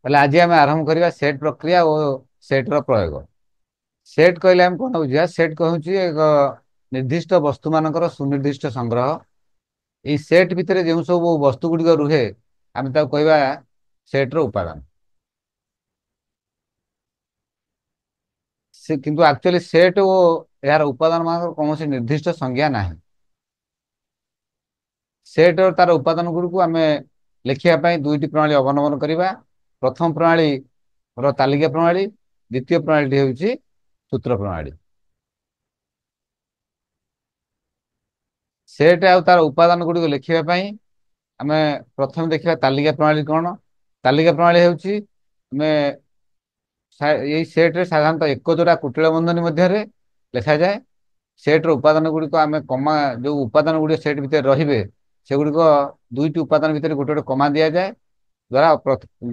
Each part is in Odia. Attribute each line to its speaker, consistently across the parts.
Speaker 1: ତାହେଲେ ଆଜି ଆମେ ଆରମ୍ଭ କରିବା ସେଟ୍ ପ୍ରକ୍ରିୟା ଓ ସେଟ୍ ର ପ୍ରୟୋଗ। ସେଟ୍ କହିଲେ ଆମେ କଣ ବୁଝିବା? ସେଟ୍ କହୁଛି ଏକ ନିର୍ଦ୍ଦିଷ୍ଟ ବସ୍ତୁ ମାନଙ୍କର ସୁନିର୍ଦ୍ଦିଷ୍ଟ ସଂଗ୍ରହ। ଏଇ ସେଟ୍ ଭିତରେ ଯେଉଁ ସବୁ ବସ୍ତୁ ଗୁଡ଼ିକ ରୁହେ ଆମେ ତାକୁ କହିବା ସେଟ୍ ର ଉପାଦାନ। ସେ କିନ୍ତୁ ଆକ୍ଚୁଆଲି ସେଟ୍ ଓ ଏହାର ଉପାଦାନ ମାନଙ୍କର କୌଣସି ନିର୍ଦ୍ଦିଷ୍ଟ ସଂଜ୍ଞା ନାହିଁ। ସେଟ୍ ତାର ଉପାଦାନ ଗୁଡ଼ିକୁ ଆମେ ଲେଖିବା ପାଇଁ ଦୁଇଟି ପ୍ରଣାଳୀ ଅବଲମ୍ବନ କରିବା। ପ୍ରଥମ ପ୍ରଣାଳୀ ର ତାଲିକା ପ୍ରଣାଳୀ, ଦ୍ୱିତୀୟ ପ୍ରଣାଳୀଟି ହେଉଛି ସୂତ୍ର ପ୍ରଣାଳୀ। ସେଟ୍ ଆଉ ତାର ଉପାଦାନ ଗୁଡ଼ିକୁ ଲେଖିବା ପାଇଁ ଆମେ ପ୍ରଥମେ ଦେଖିବା ତାଲିକା ପ୍ରଣାଳୀ କଣ। ତାଲିକା ପ୍ରଣାଳୀ ହେଉଛି ଆମେ ଏଇ ସେଟ୍ରେ ସାଧାରଣତଃ ଏକ ଯୋଡ଼ା କୁଟିଳ ବନ୍ଧନୀ ମଧ୍ୟରେ ଲେଖାଯାଏ। ସେଟ୍ର ଉପାଦାନ ଗୁଡ଼ିକ ଆମେ କମା, ଯୋଉ ଉପାଦାନ ଗୁଡ଼ିକ ସେଟ୍ ଭିତରେ ରହିବେ ସେଗୁଡ଼ିକ ଦୁଇଟି ଉପାଦାନ ଭିତରେ ଗୋଟେ ଗୋଟେ କମା ଦିଆଯାଏ, ଦ୍ୱାରା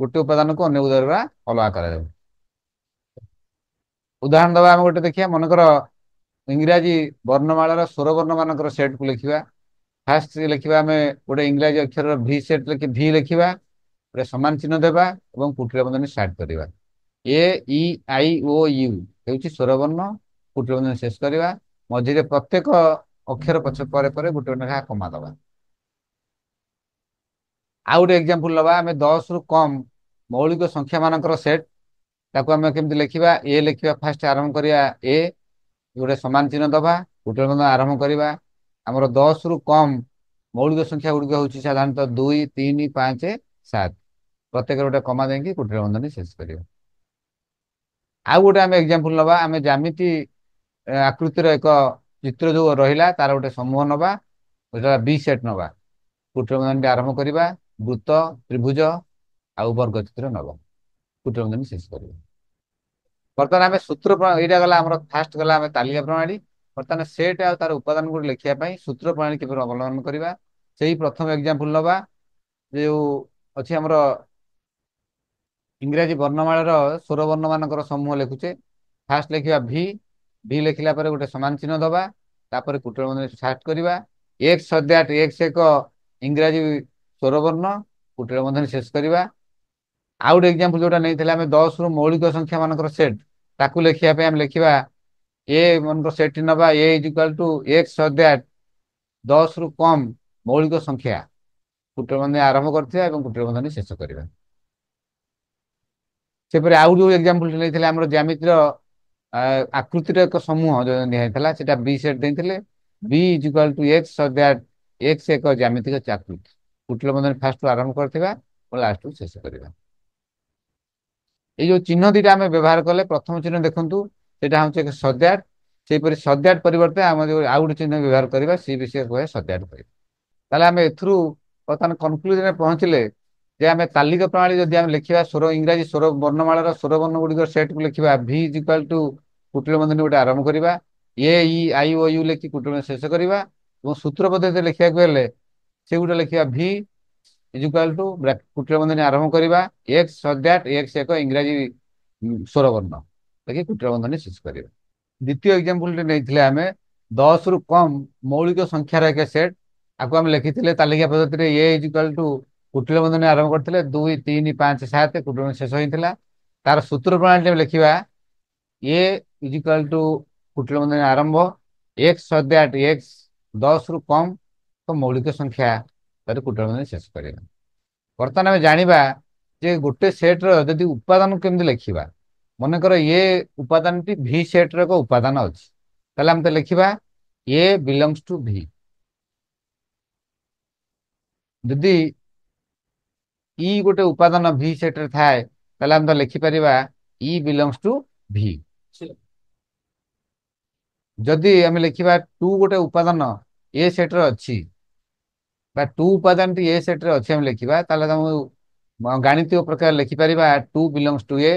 Speaker 1: ଗୋଟେ ଉପାଦାନକୁ ଅନ୍ୟ ଦ୍ୱାରା ଅଲଗା କରାଯାଏ। ଉଦାହରଣ ଦେବା ଆମେ ଗୋଟେ ଦେଖିବା, ମନେକର ଇଂରାଜୀ ବର୍ଣ୍ଣମାଳାର ସ୍ୱରବର୍ଣ୍ଣ ମାନଙ୍କର ସେଟ୍କୁ ଲେଖିବା। ଫାଷ୍ଟ ଲେଖିବା ଆମେ ଗୋଟେ ଇଂରାଜୀ ଅକ୍ଷରର ଭି ସେଟ୍ ଭି ଲେଖିବା, ଗୋଟେ ସମାନ ଚିହ୍ନ ଦେବା ଏବଂ କୁଟିଳ ବନ୍ଧନୀ ଷ୍ଟାର୍ଟ କରିବା। ଏ ଇ ଆଇ ଓ ୟୁ ହେଉଛି ସ୍ୱରବର୍ଣ୍ଣ, କୁଟିଳ ବନ୍ଧନୀ ଶେଷ କରିବା। ମଝିରେ ପ୍ରତ୍ୟେକ ଅକ୍ଷର ପଛ ପରେ ପରେ ଗୋଟେ ଗୋଟେ ଲେଖା କମା ଦେବା। ଆଉ ଗୋଟେ ଏକ୍ଜାମ୍ପଲ ନେବା, ଆମେ 10ରୁ କମ୍ ମୌଳିକ ସଂଖ୍ୟା ମାନଙ୍କର ସେଟ୍, ତାକୁ ଆମେ କେମିତି ଲେଖିବା? ଏ ଲେଖିବା, ଫାଷ୍ଟ ଆରମ୍ଭ କରିବା ଏ, ଗୋଟେ ସମାନ ଚିହ୍ନ ଦେବା, କୁଟିଳ ବନ୍ଧନୀ ଆରମ୍ଭ କରିବା। ଆମର 10ରୁ କମ୍ ମୌଳିକ ସଂଖ୍ୟା ଗୁଡ଼ିକ ହେଉଛି ସାଧାରଣତଃ 2, 3, 5, 7। ପ୍ରତ୍ୟେକରେ ଗୋଟେ କମା ଦେଇକି କୁଟିଳ ବନ୍ଧନୀ ଶେଷ କରିବା। ଆଉ ଗୋଟେ ଆମେ ଏକ୍ଜାମ୍ପଲ ନେବା, ଆମେ ଜ୍ୟାମିତି ଆକୃତିର ଏକ ଚିତ୍ର ଯୋଉ ରହିଲା ତାର ଗୋଟେ ସମୂହ ନେବା, ବି ସେଟ୍ ନେବା, କୁଟିଳ ବନ୍ଧନୀ ଆରମ୍ଭ କରିବା, ବୃତ୍ତ, ତ୍ରିଭୁଜ ଆଉ ବର୍ଗ ଚିତ୍ର ନେବା, କୁଟିଳ ବନ୍ଧନୀ ଶେଷ କରିବା। ବର୍ତ୍ତମାନ ଆମେ ସୂତ୍ର, ଏଇଟା ଗଲା ଆମର ଫାଷ୍ଟ ଗଲା ଆମେ ତାଲିକା ପ୍ରଣାଳୀ। ବର୍ତ୍ତମାନ ସେଟ୍ ଆଉ ତାର ଉପାଦାନ ଗୁଡ଼ିକୁ ଲେଖିବା ପାଇଁ ସୂତ୍ର ପ୍ରଣାଳୀ କିପରି ଅବଲମ୍ବନ କରିବା, ସେଇ ପ୍ରଥମ ଏକ୍ଜାମ୍ପଲ ନେବା। ଯୋଉ ଅଛି ଆମର ଇଂରାଜୀ ବର୍ଣ୍ଣମାଳାର ସ୍ୱରବର୍ଣ୍ଣ ମାନଙ୍କର ସମୂହ ଲେଖୁଛେ। ଫାଷ୍ଟ ଲେଖିବା ଭି, ଭି ଲେଖିଲା ପରେ ଗୋଟେ ସମାନ ଚିହ୍ନ ଦେବା, ତାପରେ କୁଟିଳ ବନ୍ଧନୀ ଷ୍ଟାର୍ଟ କରିବା। ଏକ୍ସ ସଦ୍ୟାଟ, ଏକ୍ସ ଏକ ଇଂରାଜୀ ସ୍ୱରବର୍ଣ୍ଣ, କୁଟିଳ ବନ୍ଧନୀ ଶେଷ କରିବା। ଆଉ ଗୋଟେ ଏକ୍ଜାମ୍ପଲ ଯୋଉଟା ନେଇଥିଲେ ଆମେ 10ରୁ ମୌଳିକ ସଂଖ୍ୟା ମାନଙ୍କର ସେଟ୍, ତାକୁ ଲେଖିବା ପାଇଁ ଆମେ ଲେଖିବା ଏ ମନଙ୍କର ସେଟ୍ ନେବା, ଏ ଇଜ ଇକ୍ୱାଲ ଟୁ ଏକ୍ସ ସଦ୍ୟାଟ 10ରୁ କମ୍ ମୌଳିକ ସଂଖ୍ୟା, କୁଟିଳ ବନ୍ଧନୀ ଆରମ୍ଭ କରିଥିବା ଏବଂ କୁଟିଳ ବନ୍ଧନୀ ଶେଷ କରିବା। ସେପରି ଆଉ ଯୋଉ ଏକ୍ଜାମ୍ପଲ ନେଇଥିଲେ ଆମର ଜ୍ୟାମିତିର ଆକୃତିର ଏକ ସମୂହ ଯୋଉ ନିଆଯାଇଥିଲା, ସେଟା ବି ସେଟ୍ ଦେଇଥିଲେ। B is equal to X such that X ଏକ ଜ୍ୟାମିତିକ ଆକୃତି, କୁଟିଳ ବନ୍ଧନୀ ଫାଷ୍ଟରୁ ଆରମ୍ଭ କରିଥିବା ଓ ଲାଷ୍ଟକୁ ଶେଷ କରିବା। ଏଇ ଯୋଉ ଚିହ୍ନ ଦିଟା ଆମେ ବ୍ୟବହାର କଲେ, ପ୍ରଥମ ଚିହ୍ନ ଦେଖନ୍ତୁ ସେଇଟା ହେଉଛି ଏକ ସଦ୍ୟାଟ। ସେହିପରି ସଦ୍ୟାଟ ପରିବର୍ତ୍ତେ ଆମେ ଯୋଉ ଆଉ ଗୋଟେ ଚିହ୍ନ ବ୍ୟବହାର କରିବା, ସେ ବିଷୟ କୁହେ ସଦ୍ୟାଟ କରିବା। ତାହେଲେ ଆମେ ଏଥିରୁ ବର୍ତ୍ତମାନ କନକ୍ଲୁଜନରେ ପହଞ୍ଚିଲେ ଯେ ଆମେ ତାଲିକା ପ୍ରଣାଳୀ ଯଦି ଆମେ ଲେଖିବା, ଇଂରାଜୀ ସ୍ୱର ବର୍ଣ୍ଣମାଳାର ସ୍ୱରବର୍ଣ୍ଣ ଗୁଡ଼ିକର ସେଟ୍କୁ ଲେଖିବା, ଭି ଇଜ ଇକ୍ୱାଲ ଟୁ କୁଟିଳ ବନ୍ଧନୀ ଗୋଟେ ଆରମ୍ଭ କରିବା, ଏ ଇ ଆଇ ଓ ୟୁ ଲେଖି କୁଟିଳ ବନ୍ଧନୀ ଶେଷ କରିବା। ଏବଂ ସୂତ୍ର ପଦ୍ଧତିରେ ଲେଖିବାକୁ ହେଲେ ସେ ଗୋଟେ ଲେଖିବା ଭି ଇଜ ଇକ୍ୱାଲ ଟୁ କୁଟିଳ ବନ୍ଧନୀ ଆରମ୍ଭ କରିବା, ଏକ୍ସ ସଦ୍ୟାଟ ଏକ୍ସ ଏକ ଇଂରାଜୀ ସ୍ୱରବର୍ଣ୍ଣ ଲେଖି କୁଟିଳ ବନ୍ଧନୀ ଶେଷ କରିବା। ଦ୍ୱିତୀୟ ଏକ୍ଜାମ୍ପଲଟି ନେଇଥିଲେ ଆମେ 10ରୁ କମ୍ ମୌଳିକ ସଂଖ୍ୟାର ଏକ ସେଟ୍, ଆକୁ ଆମେ ଲେଖିଥିଲେ ତାଲିକା ପଦ୍ଧତିରେ ଏ ଇଜ ଇକ୍ୱାଲ ଟୁ କୁଟିଳ ବନ୍ଧନୀ ଆରମ୍ଭ କରିଥିଲେ 2, 3, 5, 7, କୁଟିଳ ବନ୍ଧନୀ ଶେଷ ହୋଇଥିଲା। ତାର ସୂତ୍ର ପ୍ରଣାଳୀ ଲେଖିବା ଏ ଇଜ ଇକ୍ୱାଲ ଟୁ କୁଟିଳ ବନ୍ଧନୀ ଆରମ୍ଭ ଏକ୍ସ ସଦ୍ୟାଟ ଏକ୍ସ 10ରୁ କମ୍ ମୌଳିକ ସଂଖ୍ୟା, ତାର କୁଟିଳ ବନ୍ଧନୀ ଶେଷ କରିବା। ବର୍ତ୍ତମାନ ଆମେ ଜାଣିବା ଯେ ଗୋଟେ ସେଟ୍ର ଯଦି ଉପାଦାନ କେମିତି ଲେଖିବା। ମନେକର ଏ ଉପାଦାନଟି ଭି ସେଟ୍ର ଏକ ଉପାଦାନ ଅଛି, ତାହେଲେ ଆମେ ତ ଲେଖିବା ଏ ବିଲଙ୍ଗସ୍ ଟୁ ଭି। ଯଦି ଇ ଗୋଟେ ଉପାଦାନ ଭି ସେଟ୍ରେ ଥାଏ, ତାହେଲେ ଆମେ ତ ଲେଖିପାରିବା ଇ ବିଲଙ୍ଗସ୍ ଟୁ ଭି। ଯଦି ଆମେ ଲେଖିବା ଟୁ ଗୋଟେ ଉପାଦାନ ଏ ସେଟ୍ରେ ଅଛି, ବା ଟୁ ଉପାଦାନଟି ଏ ସେଟ୍ରେ ଅଛି ଆମେ ଲେଖିବା, ତାହେଲେ ତାଙ୍କୁ ଗାଣିତୀୟ ପ୍ରକାର ଲେଖିପାରିବା ଟୁ ବିଲଙ୍ଗସ୍ ଟୁ ଏ।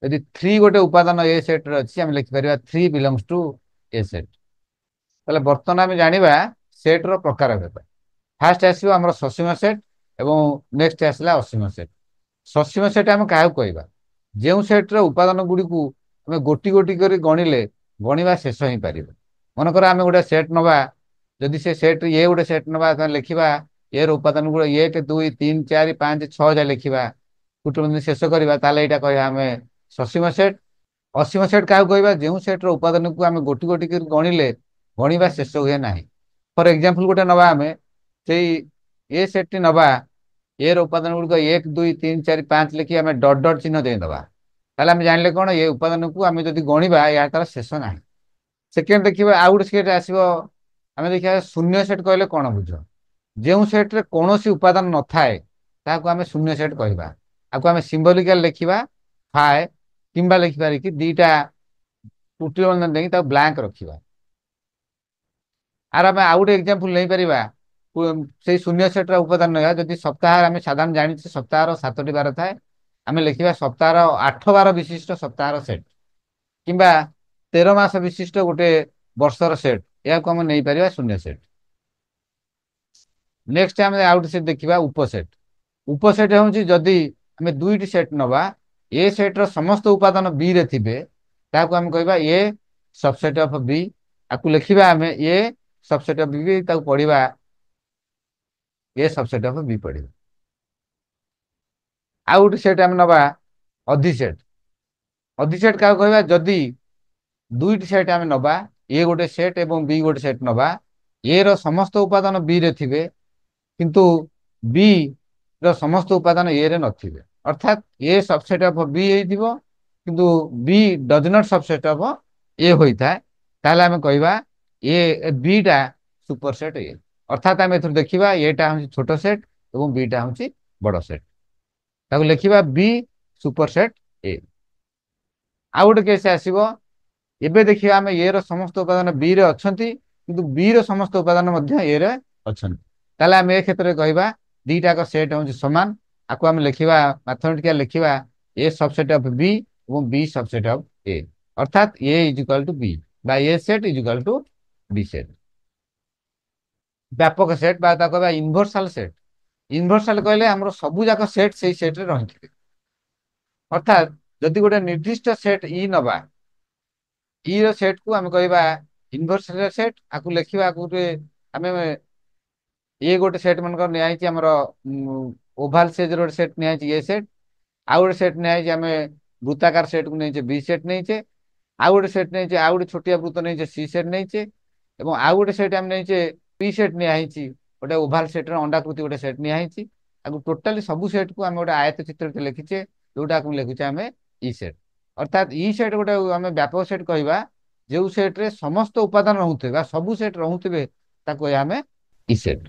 Speaker 1: ଯଦି ଥ୍ରୀ ଗୋଟେ ଉପାଦାନ ଏ ସେଟ୍ରେ ଅଛି, ଆମେ ଲେଖିପାରିବା three belongs to A set. ତାହେଲେ ବର୍ତ୍ତମାନ ଆମେ ଜାଣିବା ସେଟ୍ର ପ୍ରକାର ଭେଦ। ଫାଷ୍ଟ ଆସିବ ଆମର ସସୀମ ସେଟ୍ ଏବଂ ନେକ୍ସଟ ଆସିଲା ଅସୀମ ସେଟ୍। ସସୀମ ସେଟ୍ ଆମେ କାହାକୁ କହିବା? ଯେଉଁ ସେଟ୍ର ଉପାଦାନ ଗୁଡ଼ିକୁ ଆମେ ଗୋଟି ଗୋଟି କରି ଗଣିଲେ ଗଣିବା ଶେଷ ହେଇପାରିବ। ମନେକର ଆମେ ଗୋଟେ ସେଟ୍ ନେବା, ଯଦି ସେ ସେଟ୍ ଏ ଗୋଟେ ସେଟ୍ ନେବା, ତାହେଲେ ଲେଖିବା ଏ ର ଉପାଦାନ ଗୁলো 1, 2, 3, 4, 5, 6 ଯାଏ ଲେଖିବା। କୁଟୁମ୍ବ ଶେଷ କରିବା ତାହେଲେ ଏଇଟା କହିବା ଆମେ ସସୀମ ସେଟ୍। ଅସୀମ ସେଟ୍ କାହାକୁ କହିବା? ଯେଉଁ ସେଟ୍ର ଉପାଦାନକୁ ଆମେ ଗୋଟି ଗୋଟି କରି ଗଣିଲେ ଗଣିବା ଶେଷ ହୁଏ ନାହିଁ। ଫର ଏକ୍ଜାମ୍ପଲ ଗୋଟେ ନବା ଆମେ ସେଇ ଏ ସେଟ୍ଟି ନବା, ଏ ର ଉପାଦାନ ଗୁଡ଼ିକ 1 2 3 4 5 ଲେଖି ଆମେ ଡଟ୍ ଡଟ୍ ଚିହ୍ନ ଦେଇଦେବା। ତାହେଲେ ଆମେ ଜାଣିଲେ କ'ଣ, ଏ ଉପାଦାନକୁ ଆମେ ଯଦି ଗଣିବା ଏହା ତାର ଶେଷ ନାହିଁ। ସେକେଣ୍ଡ ଦେଖିବା ଆଉ ଗୋଟେ ସେଟ୍ ଆସିବ, ଆମେ ଦେଖିବା ଶୂନ୍ୟ ସେଟ୍ କହିଲେ କ'ଣ ବୁଝ? ଯେଉଁ ସେଟ୍ରେ କୌଣସି ଉପାଦାନ ନଥାଏ ତାହାକୁ ଆମେ ଶୂନ୍ୟ ସେଟ୍ କହିବା। ଆକୁ ଆମେ ସିମ୍ବଲିକାଲ ଲେଖିବା ଫାଏ, କିମ୍ବା ଲେଖିପାରି କି ଦିଟା ତୃତୀୟ ବନ୍ଧନ ଦେଇକି ତାକୁ ବ୍ଲାଙ୍କ ରଖିବା। ଆର ଆମେ ଆଉ ଗୋଟେ ଏକ୍ଜାମ୍ପଲ ନେଇପାରିବା, ସେଇ ଶୂନ୍ୟ ସେଟ୍ର ଉପାଦାନ ନେବା। ଯଦି ସପ୍ତାହରେ ଆମେ ସାଧାରଣ ଜାଣିଛେ ସପ୍ତାହର 7ଟି ବାର ଥାଏ, ଆମେ ଲେଖିବା ସପ୍ତାହର 8 ବାର ବିଶିଷ୍ଟ ସପ୍ତାହର ସେଟ୍, କିମ୍ବା 13 ମାସ ବିଶିଷ୍ଟ ଗୋଟେ ବର୍ଷର ସେଟ୍, ଏହାକୁ ଆମେ ନେଇପାରିବା ଶୂନ୍ୟ ସେଟ୍। ନେକ୍ସଟ ଆମେ ଆଉ ଗୋଟେ ସେଟ୍ ଦେଖିବା ଉପସେଟ୍। ଉପସେଟ୍ ହେଉଛି ଯଦି ଆମେ ଦୁଇଟି ସେଟ୍ ନବା, ଏ ସେଟ୍ର ସମସ୍ତ ଉପାଦାନ ବି ରେ ଥିବେ ତାହାକୁ ଆମେ କହିବା ଏ ସବସେଟ୍ ଅଫ୍ ବି। ଆକୁ ଲେଖିବା ଆମେ ଏ ସବସେଟ୍ ଅଫ୍ ବି, ତାକୁ ପଢିବା ଏ ସବସେଟ୍ ଅଫ୍ ବି ପଢିବା। ଆଉ ଗୋଟେ ସେଟ୍ ଆମେ ନବା ଅଧିସେଟ୍। ଅଧିସେଟ୍ କାହାକୁ କହିବା? ଯଦି ଦୁଇଟି ସେଟ୍ ଆମେ ନବା, ଏ ଗୋଟେ ସେଟ୍ ଏବଂ ବି ଗୋଟେ ସେଟ୍ ନବା, ଏ ର ସମସ୍ତ ଉପାଦାନ ବି ରେ ଥିବେ କିନ୍ତୁ ବି ର ସମସ୍ତ ଉପାଦାନ ଏ ରେ ନଥିବେ, ଅର୍ଥାତ୍ ଏ ସବସେଟ୍ ଅଫ୍ ବି ହେଇଥିବ କିନ୍ତୁ ବି ଡଜ ନଟ୍ ସବସେଟ୍ ଅଫ୍ ଏ ହୋଇଥାଏ, ତାହେଲେ ଆମେ କହିବା ଏ ବି ଟା ସୁପର ସେଟ୍ ଏ। ଅର୍ଥାତ୍ ଆମେ ଏଥିରୁ ଦେଖିବା ଏଟା ହେଉଛି ଛୋଟ ସେଟ୍ ଏବଂ ବିଟା ହେଉଛି ବଡ଼ ସେଟ୍। ତାକୁ ଲେଖିବା ବି ସୁପର ସେଟ୍ ଏ। ଆଉ ଗୋଟେ କେସ୍ ଆସିବ, ଏବେ ଦେଖିବା ଆମେ ଏ ର ସମସ୍ତ ଉପାଦାନ ବି ରେ ଅଛନ୍ତି କିନ୍ତୁ ବି ର ସମସ୍ତ ଉପାଦାନ ମଧ୍ୟ ଏ ରେ ଅଛନ୍ତି। ତାହେଲେ ଆମେ ଏ କ୍ଷେତ୍ରରେ କହିବା ଦିଟାକ ସେଟ୍ ହେଉଛି ସମାନ। ଆକୁ ଆମେ ଲେଖିବା ମାଥମେଟିକାଲ ଲେଖିବା ଏ ସବସେଟ୍ ଅଫ୍ ବି ଏବଂ ବି ସବସେଟ୍ ଅଫ୍ ଏ, ଅର୍ଥାତ୍ A is equal to B ବା A set is equal to B set. ବ୍ୟାପକ ସେଟ୍ ବା ତାକୁ କହିବା ୟୁନିଭର୍ସାଲ ସେଟ୍। ୟୁନିଭର୍ସାଲ କହିଲେ ଆମର ସବୁ ଯାକ ସେଟ୍ ସେଇ ସେଟ୍ରେ ରହିଥିବେ। ଅର୍ଥାତ୍ ଯଦି ଗୋଟେ ନିର୍ଦ୍ଦିଷ୍ଟ ସେଟ୍ ଇ ନବା, ଇ ର ସେଟ୍ କୁ ଆମେ କହିବା ୟୁନିଭର୍ସାଲ ସେଟ୍। ଆକୁ ଲେଖିବା, ଆକୁ ଆମେ ଏ ଗୋଟେ ସେଟ୍ ମାନଙ୍କର ନିଆହେଇଛି ଆମର ଓଭାଲ ସେଜ୍ ର ଗୋଟେ ସେଟ୍ ନିଆହେଇଛି ଏ ସେଟ୍। ଆଉ ଗୋଟେ ସେଟ୍ ନିଆହେଇଛି ଆମେ ବୃତ୍ତାକାର ସେଟ୍ କୁ ନେଇଛେ ବି ସେଟ୍ ନେଇଛେ। ଆଉ ଗୋଟେ ସେଟ୍ ନେଇଛେ, ଆଉ ଗୋଟେ ଛୋଟିଆ ବୃତ୍ତ ନେଇଛେ ସି ସେଟ୍ ନେଇଛେ। ଏବଂ ଆଉ ଗୋଟେ ସେଟ୍ ଆମେ ନେଇଛେ ପି ସେଟ୍ ନିଆହେଇଛି, ଗୋଟେ ଓଭାଲ ସେଟ୍ ର ଅଣ୍ଡାକୃତି ଗୋଟେ ସେଟ୍ ନିଆହେଇଛି। ଆକୁ ଟୋଟାଲି ସବୁ ସେଟ୍ କୁ ଆମେ ଗୋଟେ ଆୟତ ଚିତ୍ରରେ ଲେଖିଛେ, ଯୋଉଟାକୁ ଲେଖୁଛେ ଆମେ ଇ ସେଟ୍। ଅର୍ଥାତ୍ ଇ ସେଟ୍ ଗୋଟେ ଆମେ ବ୍ୟାପକ ସେଟ୍ କହିବା, ଯେଉଁ ସେଟ୍ ରେ ସମସ୍ତ ଉପାଦାନ ରହୁଥିବେ ବା ସବୁ ସେଟ୍ ରହୁଥିବେ ତାକୁ ଆମେ ଇ ସେଟ୍।